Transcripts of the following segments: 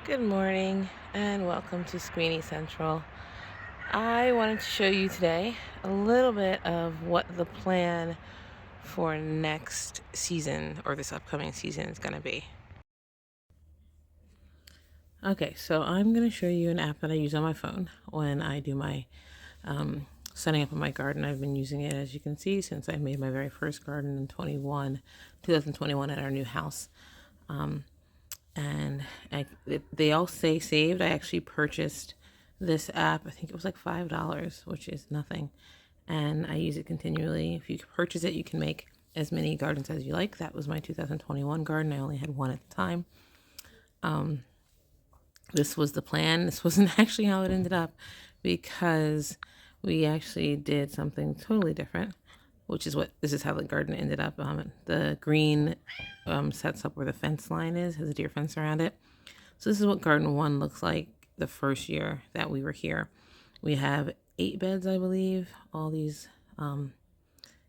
Good morning and welcome to SquiniCentral. I wanted to show you today a little bit of what the plan for next season or this upcoming season is going to be. Okay, so I'm going to show you an app that I use on my phone when I do my setting up in my garden. I've been using it, as you can see, since I made my very first garden in 2021 at our new house. And they all say saved. I actually purchased this app. I think it was like $5, which is nothing. And I use it continually. If you purchase it, you can make as many gardens as you like. That was my 2021 garden. I only had one at the time. This was the plan. This wasn't actually how it ended up because we actually did something totally different, which is this is how the garden ended up. The green sets up where the fence line is, has a deer fence around it. So this is what garden 1 looks like the first year that we were here. We have 8 beds, I believe. All these,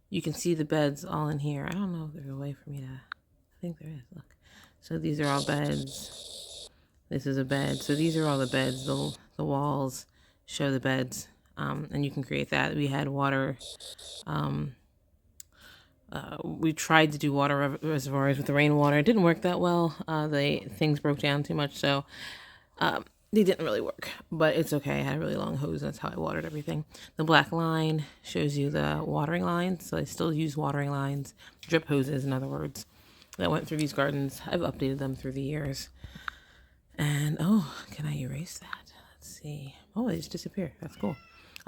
you can see the beds all in here. I don't know if there's a way for me to, I think there is, look. So these are all beds. This is a bed. So these are all the beds. The walls show the beds, and you can create that. We had water. We tried to do water reservoirs with the rainwater. It didn't work that well. Things broke down too much, so they didn't really work. But it's okay. I had a really long hose, and that's how I watered everything. The black line shows you the watering lines, so I still use watering lines, drip hoses, in other words, that went through these gardens. I've updated them through the years. And, oh, can I erase that? Let's see. Oh, they just disappeared. That's cool.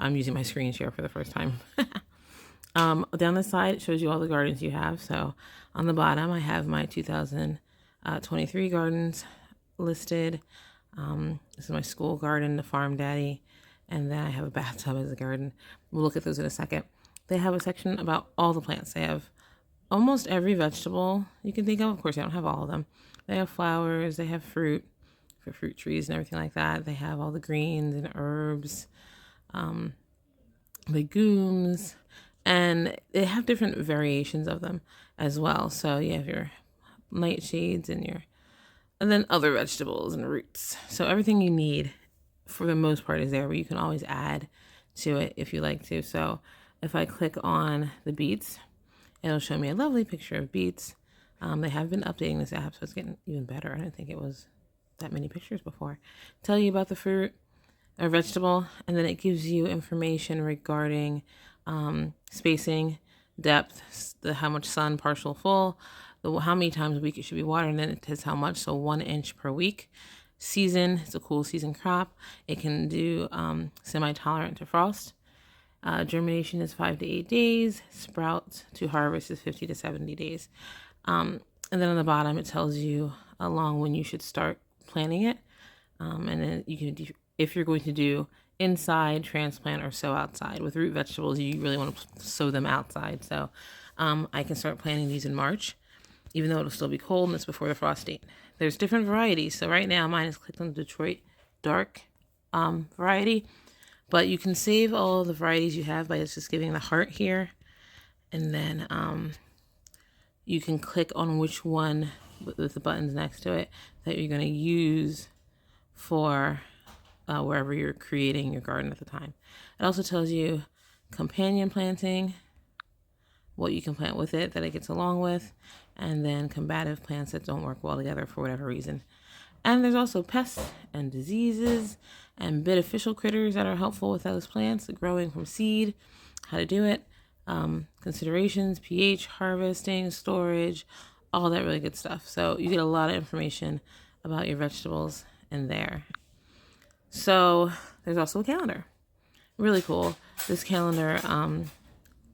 I'm using my screen share for the first time. Down the side, it shows you all the gardens you have. So on the bottom, I have my 2023 gardens listed. This is my school garden, the farm daddy, and then I have a bathtub as a garden. We'll look at those in a second. They have a section about all the plants. They have almost every vegetable you can think of. Of course, I don't have all of them. They have flowers. They have fruit for fruit trees and everything like that. They have all the greens and herbs, legumes, and they have different variations of them as well. So you have your nightshades and then other vegetables and roots. So everything you need for the most part is there, but you can always add to it if you like to. So if I click on the beets, it'll show me a lovely picture of beets. They have been updating this app, so it's getting even better. I didn't think it was that many pictures before. Tell you about the fruit or vegetable, and then it gives you information regarding spacing, depth, how much sun, partial, full, how many times a week it should be watered, and then it says how much, so 1 inch per week. Season, it's a cool season crop. It can do semi-tolerant to frost. Germination is 5 to 8 days. Sprout to harvest is 50 to 70 days. And then on the bottom, it tells you along when you should start planting it. And then you can, if you're going to do inside, transplant, or sow outside. With root vegetables, you really want to sow them outside. So I can start planting these in March, even though it'll still be cold and it's before the frost date. There's different varieties. So right now, mine is clicked on the Detroit dark variety. But you can save all the varieties you have by just giving the heart here. And then you can click on which one with the buttons next to it that you're going to use for wherever you're creating your garden at the time. It also tells you companion planting, what you can plant with it that it gets along with, and then combative plants that don't work well together for whatever reason. And there's also pests and diseases and beneficial critters that are helpful with those plants, growing from seed, how to do it, considerations, pH, harvesting, storage, all that really good stuff. So you get a lot of information about your vegetables in there. So there's also a calendar. Really cool. This calendar,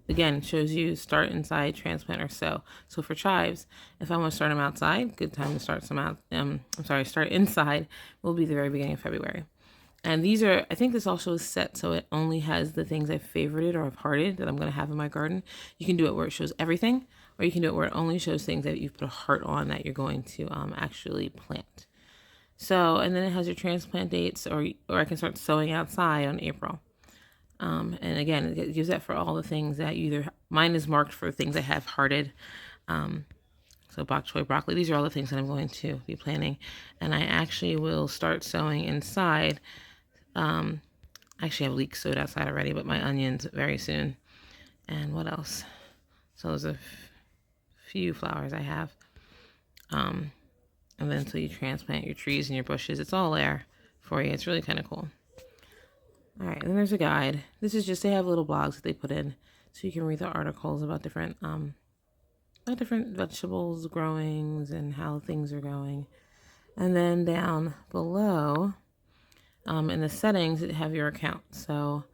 again, shows you start inside, transplant, or sow. So for chives, if I want to start them outside, good time to start start inside will be the very beginning of February. And these are, I think this also is set so it only has the things I've favorited or I've hearted that I'm going to have in my garden. You can do it where it shows everything, or you can do it where it only shows things that you've put a heart on that you're going to actually plant. So, and then it has your transplant dates, or I can start sowing outside on April. And again, it gives that for all the things that mine is marked for things I have hearted. So So bok choy, broccoli, these are all the things that I'm going to be planting. And I actually will start sowing inside. I actually have leeks sowed outside already, but my onions very soon. And what else? So there's a few flowers I have. And then until you transplant your trees and your bushes, it's all there for you. It's really kind of cool. All right, and then there's a guide. This is just, they have little blogs that they put in so you can read the articles about different vegetables growings and how things are going. And then down below, in the settings, you have your account. So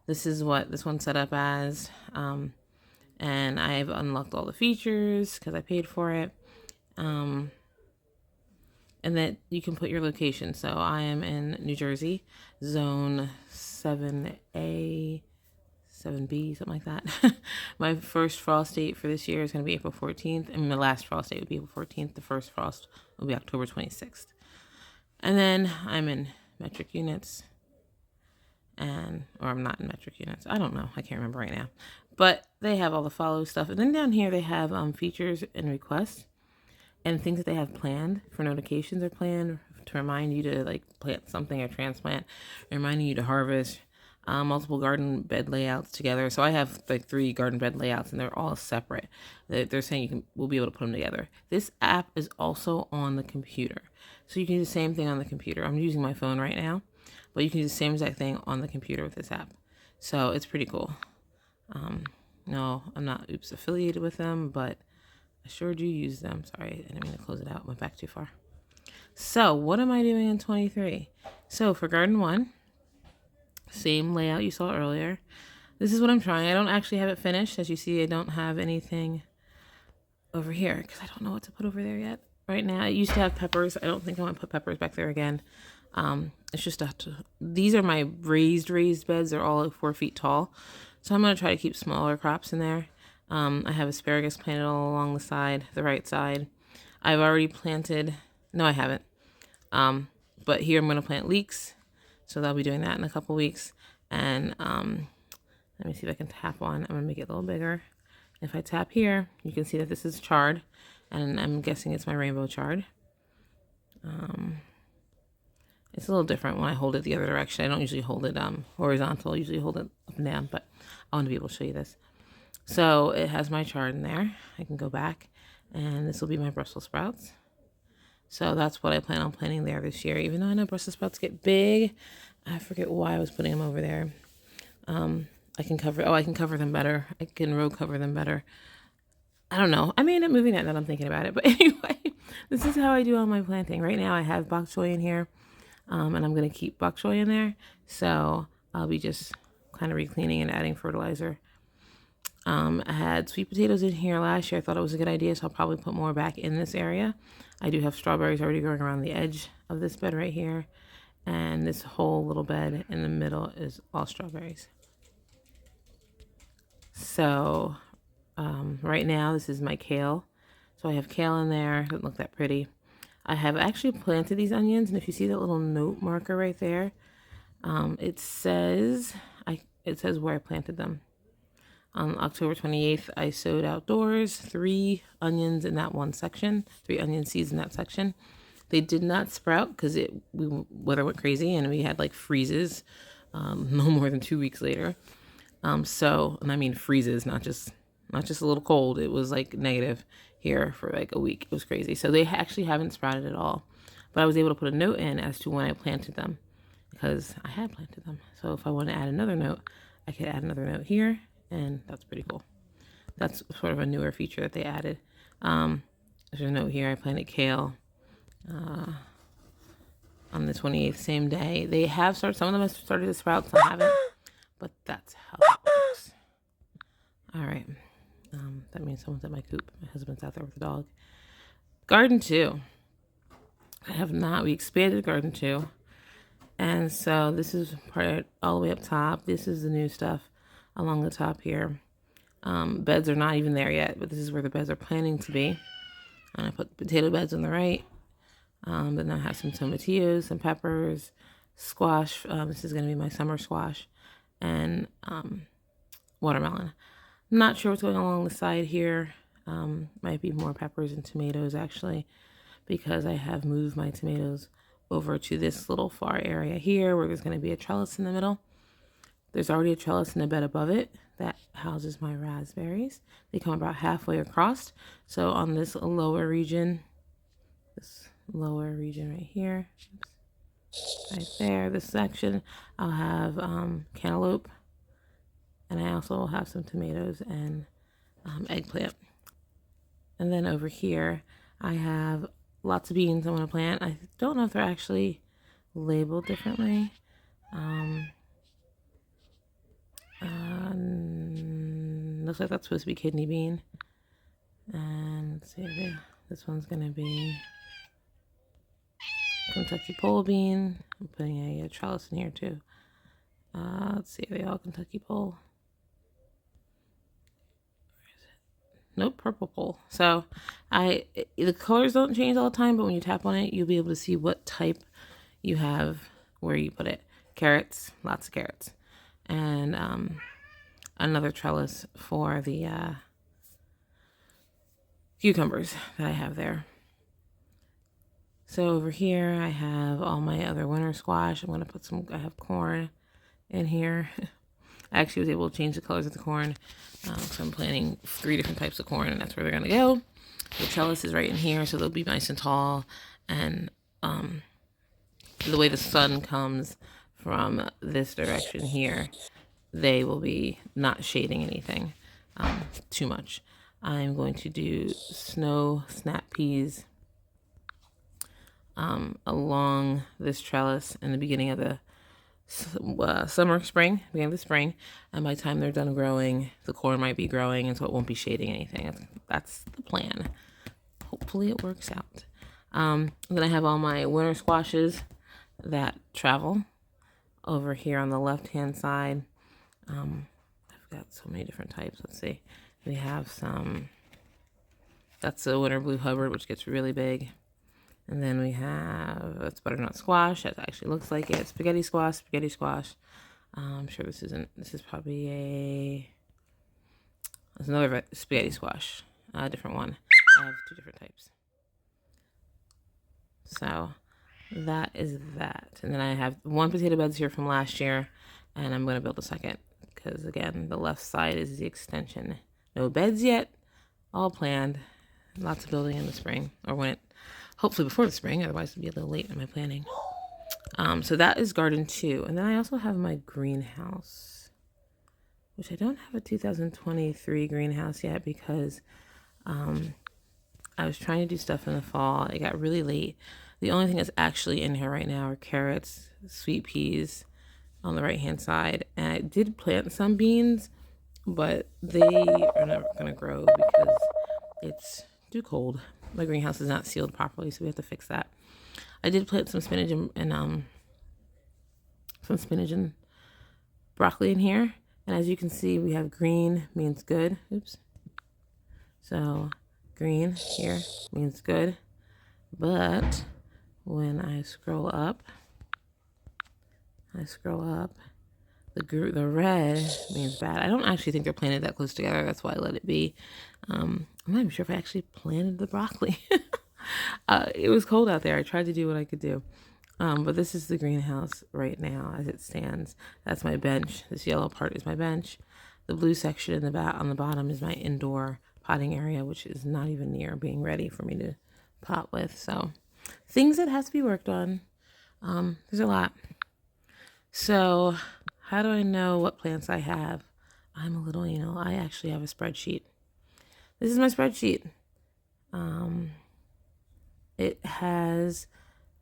this is what this one's set up as. And I've unlocked all the features because I paid for it. And then you can put your location. So I am in New Jersey, zone 7A, 7B, something like that. My first frost date for this year is going to be April 14th. And my last frost date would be April 14th. The first frost will be October 26th. And then I'm in metric units. Or I'm not in metric units. I don't know. I can't remember right now. But they have all the follow stuff. And then down here they have features and requests and things that they have planned for notifications are planned to remind you to like plant something or transplant, reminding you to harvest, multiple garden bed layouts together. So I have like 3 garden bed layouts and they're all separate. They're saying we'll be able to put them together. This app is also on the computer. So you can do the same thing on the computer. I'm using my phone right now, but you can do the same exact thing on the computer with this app. So it's pretty cool. No, I'm not affiliated with them, but I sure do use them. Sorry, I didn't mean to close it out. Went back too far. So what am I doing in 23? So for garden 1, same layout you saw earlier. This is what I'm trying. I don't actually have it finished. As you see, I don't have anything over here because I don't know what to put over there yet. Right now, I used to have peppers. I don't think I want to put peppers back there again. It's just these are my raised beds. They're all like 4 feet tall. So I'm going to try to keep smaller crops in there. I have asparagus planted all along the side, the right side. I've already planted, no, I haven't. But here I'm going to plant leeks. So they'll be doing that in a couple weeks. And let me see if I can tap on. I'm going to make it a little bigger. If I tap here, you can see that this is chard. And I'm guessing it's my rainbow chard. It's a little different when I hold it the other direction. I don't usually hold it horizontal. I usually hold it up and down, but I want to be able to show you this. So it has my chard in there. I can go back, and this will be my Brussels sprouts. So that's what I plan on planting there this year. Even though I know Brussels sprouts get big, I forget why I was putting them over there. I can cover them better. I can row cover them better. I don't know. I may end up moving that now that I'm thinking about it. But anyway, this is how I do all my planting. Right now I have bok choy in here. And I'm going to keep bok choy in there. So I'll be just kind of re-cleaning and adding fertilizer. I had sweet potatoes in here last year. I thought it was a good idea, so I'll probably put more back in this area. I do have strawberries already growing around the edge of this bed right here. And this whole little bed in the middle is all strawberries. So right now, this is my kale. So I have kale in there. It doesn't look that pretty. I have actually planted these onions, and if you see that little note marker right there, it says where I planted them. On October 28th, I sowed outdoors 3 onions in that one section, 3 onion seeds in that section. They did not sprout because weather went crazy and we had like freezes, no more than 2 weeks later. And I mean freezes, not just a little cold. It was like negative here for like a week. It was crazy. So they actually haven't sprouted at all. But I was able to put a note in as to when I planted them because I had planted them. So if I want to add another note, I could add another note here, and that's pretty cool. That's sort of a newer feature that they added. There's a note here. I planted kale on the 28th, same day. They have started, some of them have started to sprout, some haven't. But that's how it works. All right. That means someone's at my coop. My husband's out there with the dog. Garden 2. We expanded Garden 2. And so this is part all the way up top. This is the new stuff along the top here. Beds are not even there yet, but this is where the beds are planning to be. And I put potato beds on the right. Then I have some tomatillos, some peppers, squash. This is going to be my summer squash. And watermelon. I'm not sure what's going on along the side here. Might be more peppers and tomatoes actually, because I have moved my tomatoes over to this little far area here where there's going to be a trellis in the middle. There's already a trellis in the bed above it that houses my raspberries. They come about halfway across. So on this lower region right here, right there, this section, I'll have cantaloupe, and I also will have some tomatoes and eggplant. And then over here, I have lots of beans I want to plant. I don't know if they're actually labeled differently. Looks like that's supposed to be kidney bean. And let's see, this one's going to be Kentucky pole bean. I'm putting a trellis in here too. Let's see, are they all Kentucky pole? Nope, purple pole. So the colors don't change all the time, but when you tap on it, you'll be able to see what type you have where you put it. Carrots, lots of carrots. And another trellis for the cucumbers that I have there. So over here, I have all my other winter squash. I'm going to put I have corn in here. I actually was able to change the colors of the corn. So I'm planting 3 different types of corn, and that's where they're going to go. The trellis is right in here, so they'll be nice and tall. And the way the sun comes from this direction here, they will be not shading anything too much. I'm going to do snow snap peas along this trellis in the beginning of the beginning of the spring, and by the time they're done growing, the corn might be growing, and so it won't be shading anything. That's the plan. Hopefully it works out. Then I have all my winter squashes that travel over here on the left-hand side. I've got so many different types. Let's see. We have some, that's the winter blue Hubbard, which gets really big. And then we have, that's butternut squash. That actually looks like it. Spaghetti squash. I'm sure this is probably there's another spaghetti squash, a different one. I have 2 different types. So that is that. And then I have 1 potato beds here from last year, and I'm going to build a second because, again, the left side is the extension. No beds yet, all planned. Lots of building in the spring, or hopefully before the spring, otherwise it'll be a little late in my planning. So that is garden 2. And then I also have my greenhouse, which I don't have a 2023 greenhouse yet because I was trying to do stuff in the fall. It got really late. The only thing that's actually in here right now are carrots, sweet peas on the right-hand side. And I did plant some beans, but they are never going to grow because it's too cold. My greenhouse is not sealed properly, so we have to fix that. I did plant some spinach and broccoli in here. And as you can see, we have green means good. Oops. So green here means good. But when I scroll up, the red means bad. I don't actually think they're planted that close together. That's why I let it be. I'm not even sure if I actually planted the broccoli. It was cold out there. I tried to do what I could do. But this is the greenhouse right now as it stands. That's my bench. This yellow part is my bench. The blue section in on the bottom is my indoor potting area, which is not even near being ready for me to pot with. So things that has to be worked on. There's a lot. So how do I know what plants I have? I'm a little anal. I actually have a spreadsheet. This is my spreadsheet. It has,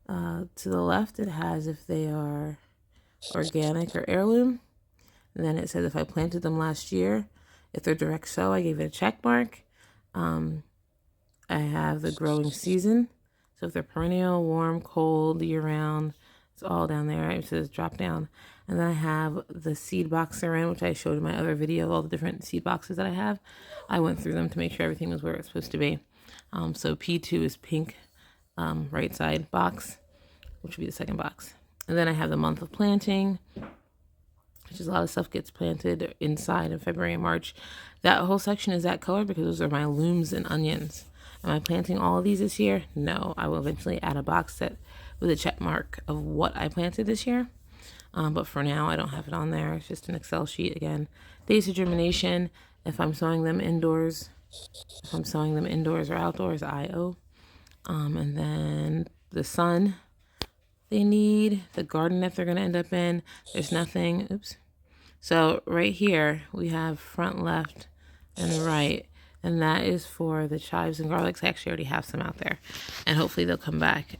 to the left, it has if they are organic or heirloom. And then it says if I planted them last year. If they're direct sow, I gave it a check mark. I have the growing season. So if they're perennial, warm, cold, year-round, it's all down there. It says drop down. And then I have the seed box they're in, which I showed in my other video, all the different seed boxes that I have. I went through them to make sure everything was where it's supposed to be. So P2 is pink, right side box, which would be the second box. And then I have the month of planting. which is a lot of stuff gets planted inside in February and March. That whole section is that color because those are my looms and onions. Am I planting all of these this year? No, I will eventually add a box set with a check mark of what I planted this year. But for now, I don't have it on there. It's just an Excel sheet again. Days of germination, if I'm sowing them indoors, or outdoors, IO. And then the sun they need, the garden that they're going to end up in. There's nothing. Oops. So right here, we have front left and right. And that is for the chives and garlics. I actually already have some out there. And hopefully they'll come back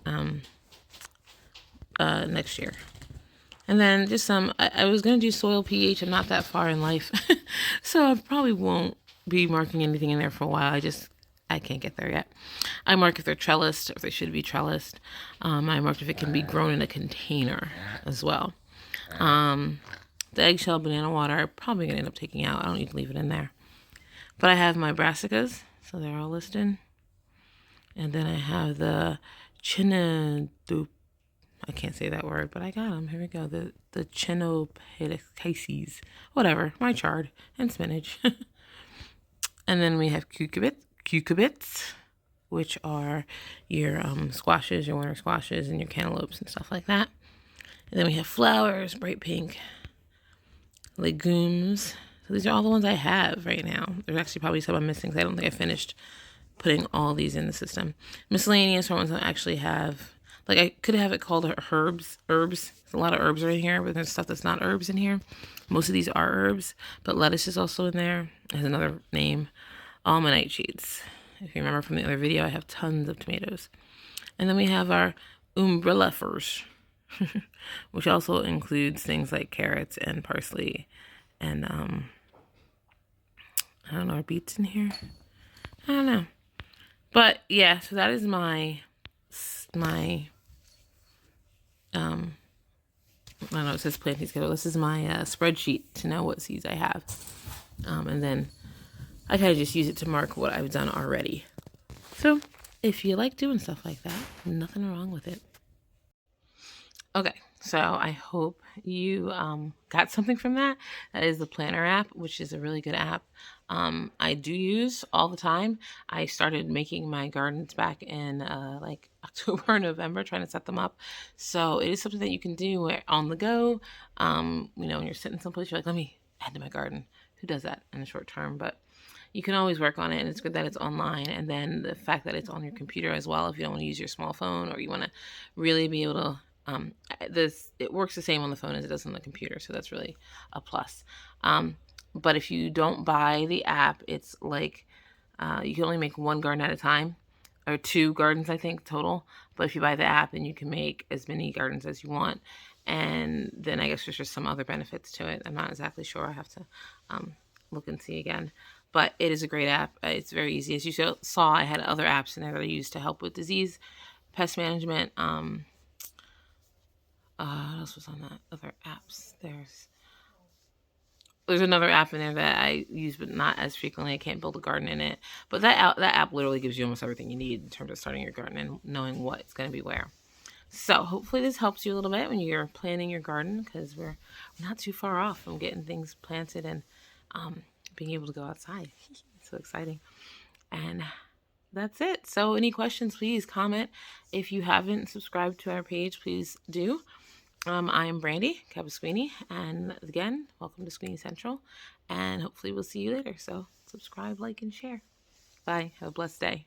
next year. And then just some, I was going to do soil pH. I'm not that far in life. So I probably won't be marking anything in there for a while. I can't get there yet. I mark if they're trellised, if they should be trellised. I marked if it can be grown in a container as well. The eggshell banana water, I'm probably going to end up taking out. I don't need to leave it in there. But I have my brassicas, so they're all listed. And then I have the chinodup. I can't say that word, but I got them. Here we go. The chinopedicaceae, whatever. My chard and spinach. And then we have cucurbits, which are your squashes, your winter squashes, and your cantaloupes and stuff like that. And then we have flowers, bright pink, legumes. So these are all the ones I have right now. There's actually probably some I'm missing because I don't think I finished putting all these in the system. Miscellaneous are ones I actually have. Like I could have it called herbs. There's a lot of herbs right in here, but there's stuff that's not herbs in here. Most of these are herbs, but lettuce is also in there. It has another name. All my nightshades. If you remember from the other video, I have tons of tomatoes. And then we have our umbrellifers, which also includes things like carrots and parsley and, I don't know, are beets in here? I don't know. But yeah, so that is my I don't know, it says planting schedule. This is my spreadsheet to know what seeds I have. And then I kind of just use it to mark what I've done already. So if you like doing stuff like that, nothing wrong with it. Okay, so I hope you got something from that. That is the Planner app, which is a really good app. I do use all the time. I started making my gardens back in like October, November, trying to set them up. So it is something that you can do on the go. When you're sitting someplace, you're like, let me add to my garden. Who does that in the short term? But you can always work on it, and it's good that it's online. And then the fact that it's on your computer as well, if you don't want to use your small phone or you want to really be able to it works the same on the phone as it does on the computer, so that's really a plus. But if you don't buy the app, it's like you can only make one garden at a time, or 2 gardens I think total. But if you buy the app, then you can make as many gardens as you want, and then I guess there's just some other benefits to it. I'm not exactly sure. I have to look and see again. But it is a great app. It's very easy. As you saw, I had other apps in there that I used to help with disease, pest management. What else was on that? Other apps. There's another app in there that I use, but not as frequently. I can't build a garden in it. But that app literally gives you almost everything you need in terms of starting your garden and knowing what's going to be where. So hopefully this helps you a little bit when you're planning your garden, because we're not too far off from getting things planted and being able to go outside. It's so exciting. And that's it. So any questions, please comment. If you haven't subscribed to our page, please do. I am Brandy Cabasquini, and again, welcome to SquiniCentral, and hopefully we'll see you later. So subscribe, like, and share. Bye. Have a blessed day.